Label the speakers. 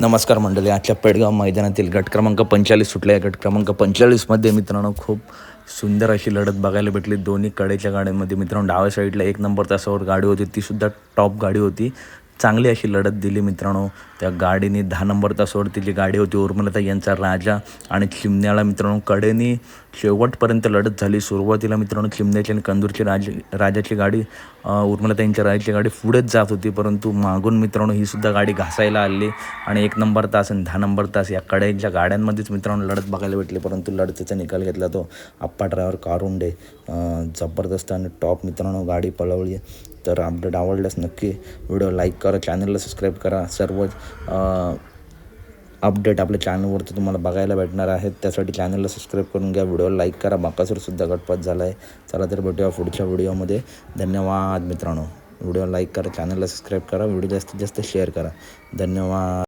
Speaker 1: नमस्कार मंडळी. आजच्या पेडगाव मैदानातील गट क्रमांक 45 सुटल्या. गट क्रमांक 45मध्ये मित्रांनो खूप सुंदर अशी लढत बघायला भेटली. दोन्ही कडेच्या गाड्यांमध्ये मित्रांनो डाव्या साईडला 1 नंबर तासावर गाडी होती, तीसुद्धा टॉप गाडी होती. चांगली अशी लढत दिली मित्रांनो. त्या गाडीने 10 नंबर तासावरती जी गाडी होती उर्मिलाताई यांचा राजा आणि चिमण्याला मित्रांनो कडेने शेवटपर्यंत लढत झाली. सुरुवातीला मित्रांनो चिमण्याची आणि कंदूरची राजाची गाडी उर्मिलाताईंच्या राजाची गाडी पुढेच जात होती, परंतु मागून मित्रांनो ही सुद्धा गाडी घासायला आली आणि 1 नंबर तास आणि 10 नंबर तास या कडेच्या गाड्यांमध्येच मित्रांनो लढत बघायला भेटली. परंतु लढतीचा निकाल घेतला तो आप्पा ड्रायव्हर कारुंडे. जबरदस्त आणि टॉप मित्रांनो गाडी पळवली. तर अपडेट आवडल्यास नक्की व्हिडिओ लाईक करा, चॅनलला सबस्क्राईब करा. सर्व अपडेट आपल्या चॅनलवरती तुम्हाला बघायला भेटणार आहेत, त्यासाठी चॅनलला सबस्क्राईब करून घ्या, व्हिडिओला लाईक करा. बाकासूरसुद्धा गटपात झाला आहे. चला तर भेटूया पुढच्या व्हिडिओमध्ये. धन्यवाद मित्रांनो. व्हिडिओ लाईक करा, चॅनलला सबस्क्राईब करा, व्हिडिओ जास्तीत जास्त शेअर करा. धन्यवाद.